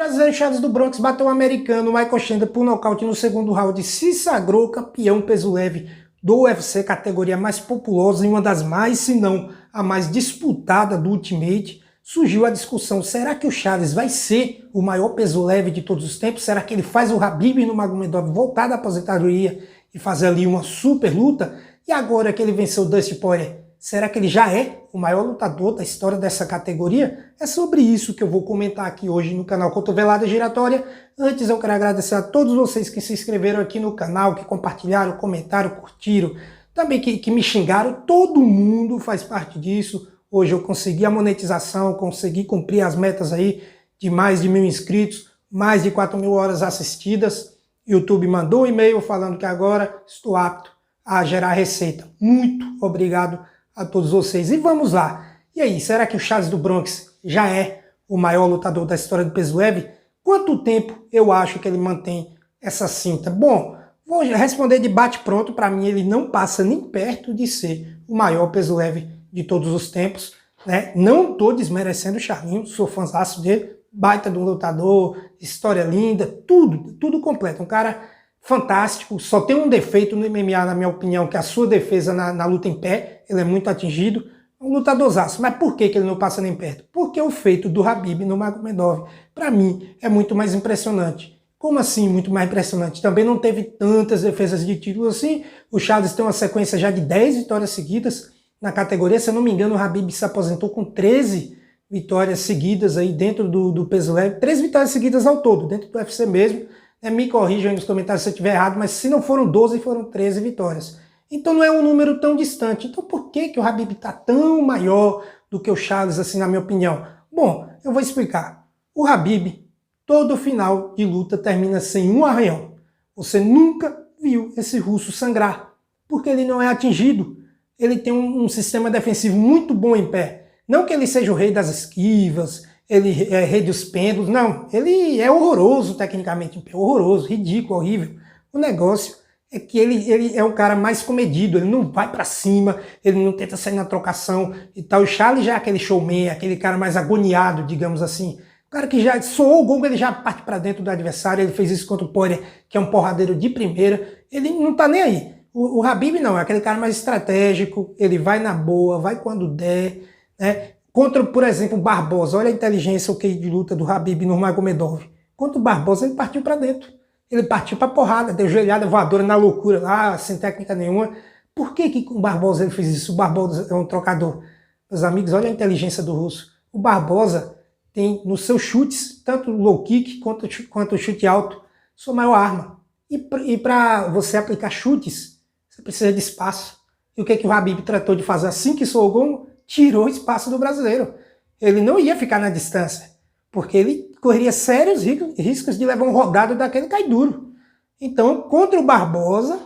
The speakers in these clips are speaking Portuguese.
brasileiro Charles do Bronx bateu o americano Michael Chandler por nocaute no segundo round e se sagrou campeão peso leve do UFC, categoria mais populosa e uma das mais, se não a mais disputada do Ultimate. Surgiu a discussão, será que o Charles vai ser o maior peso leve de todos os tempos? Será que ele faz o Khabib Nurmagomedov voltar da aposentadoria e fazer ali uma super luta? E agora que ele venceu o Dustin Poirier, será que ele já é o maior lutador da história dessa categoria? É sobre isso que eu vou comentar aqui hoje no canal Cotovelada Giratória. Antes eu quero agradecer a todos vocês que se inscreveram aqui no canal, que compartilharam, comentaram, curtiram, também que me xingaram. Todo mundo faz parte disso. Hoje eu consegui a monetização, consegui cumprir as metas aí de mais de 1.000 inscritos, mais de 4.000 horas assistidas. YouTube mandou um e-mail falando que agora estou apto a gerar receita. Muito obrigado a todos vocês. E vamos lá. E aí, será que o Charles do Bronx já é o maior lutador da história do peso leve? Quanto tempo eu acho que ele mantém essa cinta? Bom, vou responder de bate-pronto. Para mim, ele não passa nem perto de ser o maior peso leve de todos os tempos, né? Não estou desmerecendo o Charlinho, sou fãzaço dele, baita de um lutador, história linda, tudo completo. Um cara fantástico, só tem um defeito no MMA, na minha opinião, que é a sua defesa na luta em pé. Ele é muito atingido, um lutadorzaço. Mas por que ele não passa nem perto? Porque o feito do Khabib Nurmagomedov, para mim, é muito mais impressionante. Como assim muito mais impressionante? Também não teve tantas defesas de título assim. O Charles tem uma sequência já de 10 vitórias seguidas na categoria. Se eu não me engano, o Khabib se aposentou com 13 vitórias seguidas aí dentro do peso leve. 13 vitórias seguidas ao todo, dentro do UFC mesmo. Me corrijam aí nos comentários se eu estiver errado, mas se não foram 12, foram 13 vitórias. Então não é um número tão distante. Então por que o Khabib está tão maior do que o Charles, assim, na minha opinião? Bom, eu vou explicar. O Khabib, todo final de luta termina sem um arranhão. Você nunca viu esse russo sangrar, porque ele não é atingido. Ele tem um sistema defensivo muito bom em pé. Não que ele seja o rei das esquivas, ele é rei dos pêndulos, não. Ele é horroroso tecnicamente em pé, horroroso, ridículo, horrível. O negócio é que ele é um cara mais comedido, ele não vai pra cima, ele não tenta sair na trocação e tal. O Charles já é aquele showman, aquele cara mais agoniado, digamos assim. O cara que já soou o gol, ele já parte pra dentro do adversário, ele fez isso contra o Poirier, que é um porradeiro de primeira, ele não tá nem aí. O Khabib não, é aquele cara mais estratégico, ele vai na boa, vai quando der, né? Contra, por exemplo, o Barbosa, olha a inteligência, o QI de luta do Khabib Nurmagomedov. Contra o Barbosa, ele partiu pra dentro. Ele partiu pra porrada, deu joelhada voadora na loucura lá, sem técnica nenhuma. Por que com o Barbosa ele fez isso? O Barbosa é um trocador. Meus amigos, olha a inteligência do russo. O Barbosa tem nos seus chutes, tanto o low kick quanto o chute alto, sua maior arma. E para você aplicar chutes, você precisa de espaço. E o que o Khabib tratou de fazer assim que soou o gol? Tirou o espaço do brasileiro. Ele não ia ficar na distância, porque ele correria sérios riscos de levar um rodado daquele cai duro. Então, contra o Barbosa,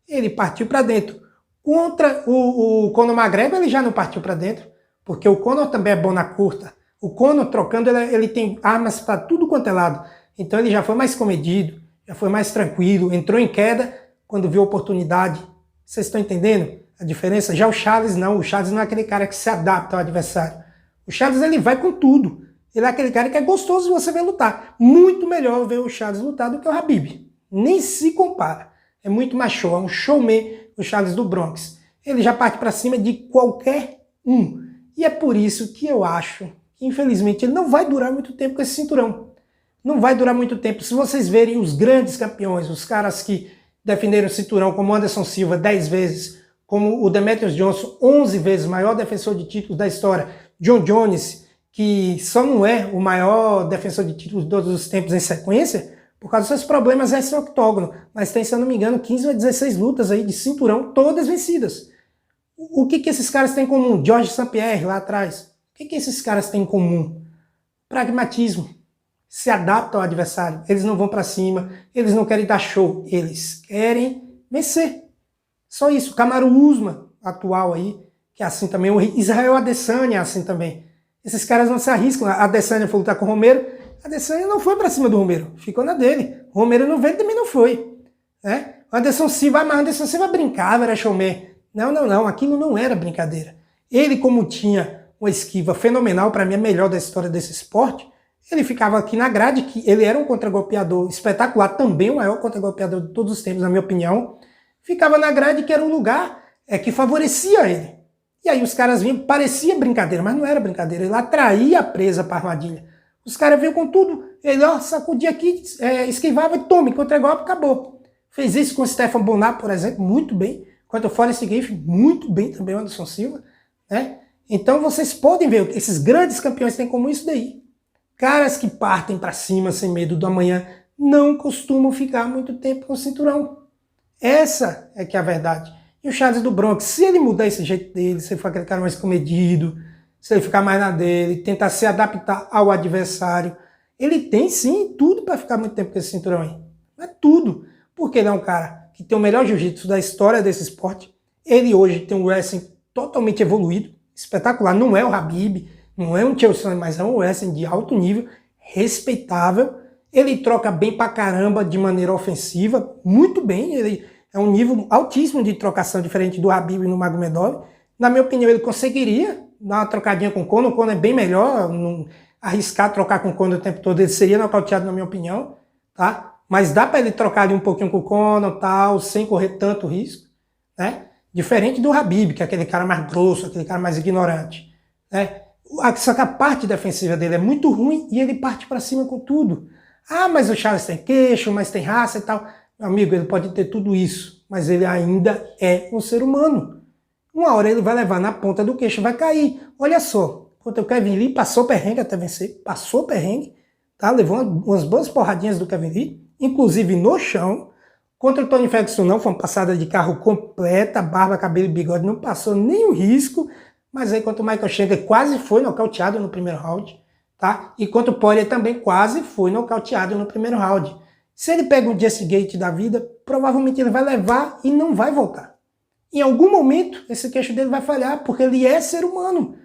ele partiu para dentro. Contra o Conor McGregor, ele já não partiu para dentro, porque o Conor também é bom na curta. O Conor, trocando, ele tem armas para tudo quanto é lado. Então ele já foi mais comedido, já foi mais tranquilo, entrou em queda quando viu a oportunidade. Vocês estão entendendo a diferença? Já o Charles não é aquele cara que se adapta ao adversário. O Charles, ele vai com tudo. Ele é aquele cara que é gostoso de você ver lutar. Muito melhor ver o Charles lutar do que o Khabib. Nem se compara. É muito mais show, é um showman o Charles do Bronx. Ele já parte para cima de qualquer um. E é por isso que eu acho que, infelizmente, ele não vai durar muito tempo com esse cinturão. Não vai durar muito tempo. Se vocês verem os grandes campeões, os caras que defenderam o cinturão, como Anderson Silva 10 vezes, como o Demetrius Johnson, 11 vezes, maior defensor de títulos da história. John Jones, que só não é o maior defensor de títulos de todos os tempos em sequência, por causa dos seus problemas nesse octógono. Mas tem, se eu não me engano, 15 ou 16 lutas aí de cinturão, todas vencidas. O que esses caras têm em comum? George St. Pierre, lá atrás. O que esses caras têm em comum? Pragmatismo. Se adaptam ao adversário. Eles não vão para cima, eles não querem dar show, eles querem vencer. Só isso. Kamaru Usman, atual aí, que é assim também. O Israel Adesanya é assim também. Esses caras não se arriscam. A Adesanya foi lutar com o Romero. A Adesanya não foi pra cima do Romero. Ficou na dele. O Romero não veio, também não foi. Né? O Anderson Silva, mas o Anderson Silva brincava, era showman. Não. Aquilo não era brincadeira. Ele, como tinha uma esquiva fenomenal, pra mim a melhor da história desse esporte, Ele ficava aqui na grade, que ele era um contragolpeador espetacular, também o maior contragolpeador de todos os tempos, na minha opinião. Ficava na grade, que era um lugar que favorecia ele. E aí os caras vinham, parecia brincadeira, mas não era brincadeira, ele atraía a presa para a armadilha. Os caras vinham com tudo, ele sacudia aqui, esquivava e tome, contra-golpe, acabou. Fez isso com o Stefan Bonnar, por exemplo, muito bem. Contra o Forrest Griffin, muito bem também o Anderson Silva. Né? Então vocês podem ver, esses grandes campeões têm como isso daí. Caras que partem para cima sem medo do amanhã não costumam ficar muito tempo com o cinturão. Essa é que é a verdade. E o Charles do Bronx, se ele mudar esse jeito dele, se ele for aquele cara mais comedido, se ele ficar mais na dele, tentar se adaptar ao adversário, ele tem sim tudo para ficar muito tempo com esse cinturão aí. Mas tudo. Porque ele é um cara que tem o melhor jiu-jitsu da história desse esporte. Ele hoje tem um wrestling totalmente evoluído, espetacular. Não é o Khabib, não é um Chael Sonnen, mas é um wrestling de alto nível, respeitável. Ele troca bem pra caramba de maneira ofensiva, muito bem. Ele é um nível altíssimo de trocação, diferente do Khabib e no Magomedov. Na minha opinião, ele conseguiria dar uma trocadinha com o Conor. O Conor é bem melhor, não arriscar trocar com o Conor o tempo todo. Ele seria nocauteado, na minha opinião, tá? Mas dá para ele trocar ali um pouquinho com o Conor, tal, sem correr tanto risco, né? Diferente do Khabib, que é aquele cara mais grosso, aquele cara mais ignorante, né? Só que a parte defensiva dele é muito ruim e ele parte para cima com tudo. Ah, mas o Charles tem queixo, mas tem raça e tal. Meu amigo, ele pode ter tudo isso, mas ele ainda é um ser humano. Uma hora ele vai levar na ponta do queixo, vai cair. Olha só, contra o Kevin Lee, passou perrengue até vencer, passou perrengue, tá? Levou umas boas porradinhas do Kevin Lee, inclusive no chão. Contra o Tony Ferguson não, foi uma passada de carro completa, barba, cabelo e bigode, não passou nenhum risco. Mas aí contra o Michael Chandler quase foi nocauteado no primeiro round, tá? E contra o Poirier também quase foi nocauteado no primeiro round. Se ele pega um Jesse Gate da vida, provavelmente ele vai levar e não vai voltar. Em algum momento, esse queixo dele vai falhar, porque ele é ser humano.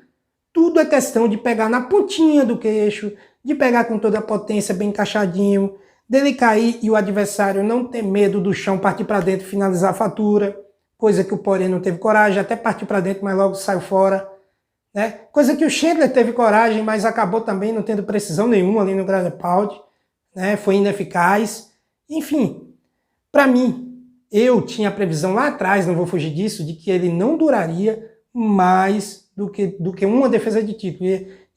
Tudo é questão de pegar na pontinha do queixo, de pegar com toda a potência bem encaixadinho, dele cair e o adversário não ter medo do chão, partir para dentro e finalizar a fatura. Coisa que o Poirier não teve coragem, até partiu para dentro, mas logo saiu fora. Né? Coisa que o Chandler teve coragem, mas acabou também não tendo precisão nenhuma ali no ground and pound. Né? Foi ineficaz. Enfim, para mim, eu tinha a previsão lá atrás, não vou fugir disso, de que ele não duraria mais do que uma defesa de título.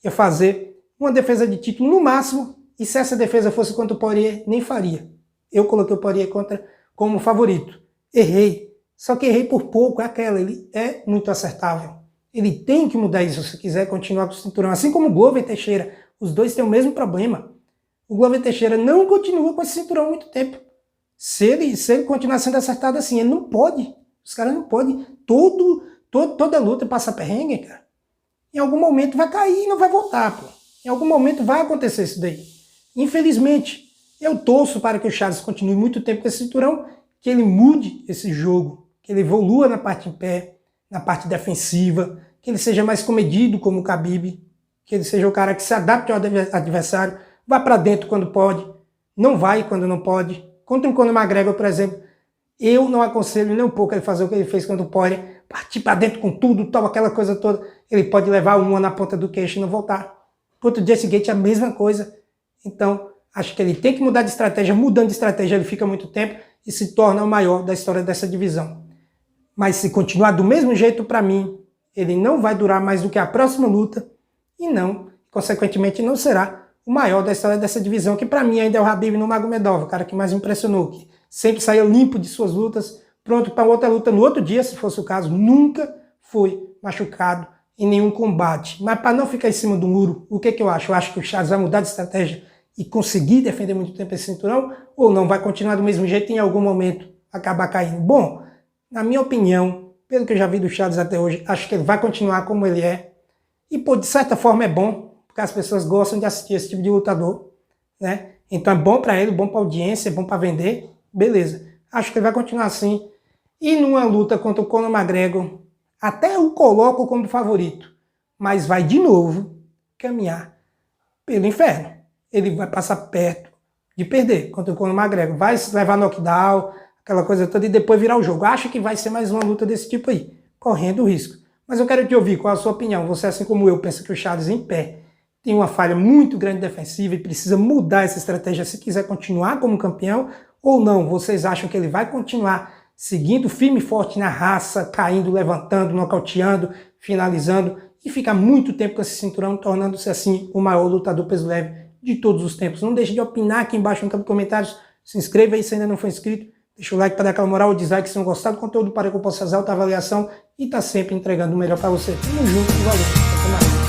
Ia fazer uma defesa de título no máximo, e se essa defesa fosse contra o Poirier, nem faria. Eu coloquei o Poirier como favorito. Errei. Só que errei por pouco, é aquela, ele é muito acertável. Ele tem que mudar isso se quiser continuar com o cinturão. Assim como o Glover e Teixeira, os dois têm o mesmo problema. O Glover Teixeira não continua com esse cinturão há muito tempo. Se ele continuar sendo acertado assim, ele não pode. Os caras não podem. Toda luta passa perrengue, cara. Em algum momento vai cair e não vai voltar, pô. Em algum momento vai acontecer isso daí. Infelizmente, eu torço para que o Charles continue muito tempo com esse cinturão, que ele mude esse jogo, que ele evolua na parte em pé, na parte defensiva, que ele seja mais comedido como o Khabib, que ele seja o cara que se adapte ao adversário, vá para dentro quando pode, não vai quando não pode. Contra o Conor McGregor, por exemplo, eu não aconselho nem um pouco ele fazer o que ele fez contra o Poirier, partir para dentro com tudo, tal, aquela coisa toda. Ele pode levar uma na ponta do queixo e não voltar. Contra o Jesse Gate é a mesma coisa. Então, acho que ele tem que mudar de estratégia. Mudando de estratégia, ele fica muito tempo e se torna o maior da história dessa divisão. Mas se continuar do mesmo jeito, para mim, ele não vai durar mais do que a próxima luta e não, consequentemente, não será o maior da história dessa divisão, que para mim ainda é o Khabib no Magomedov, o cara que mais impressionou, que sempre saía limpo de suas lutas, pronto para outra luta no outro dia, se fosse o caso, nunca foi machucado em nenhum combate. Mas para não ficar em cima do muro, o que eu acho? Eu acho que o Charles vai mudar de estratégia e conseguir defender muito tempo esse cinturão, ou não, vai continuar do mesmo jeito e em algum momento acabar caindo. Bom, na minha opinião, pelo que eu já vi do Charles até hoje, acho que ele vai continuar como ele é. E, pô, de certa forma é bom, porque as pessoas gostam de assistir esse tipo de lutador, né? Então é bom para ele, bom para audiência, é bom para vender, beleza. Acho que ele vai continuar assim. E numa luta contra o Conor McGregor, até o coloco como favorito, mas vai de novo caminhar pelo inferno. Ele vai passar perto de perder contra o Conor McGregor. Vai levar knockdown, aquela coisa toda, e depois virar o jogo. Acho que vai ser mais uma luta desse tipo aí, correndo o risco. Mas eu quero te ouvir, qual a sua opinião? Você, assim como eu, pensa que o Charles em pé tem uma falha muito grande defensiva e precisa mudar essa estratégia se quiser continuar como campeão ou não? Vocês acham que ele vai continuar seguindo firme e forte na raça, caindo, levantando, nocauteando, finalizando e ficar muito tempo com esse cinturão, tornando-se assim o maior lutador peso leve de todos os tempos? Não deixe de opinar aqui embaixo no campo de comentários, se inscreva aí se ainda não for inscrito, deixa o like para dar aquela moral, o dislike se não gostar do conteúdo para que eu possa fazer alta avaliação e tá sempre entregando o melhor para você. Tamo junto, valeu, até mais.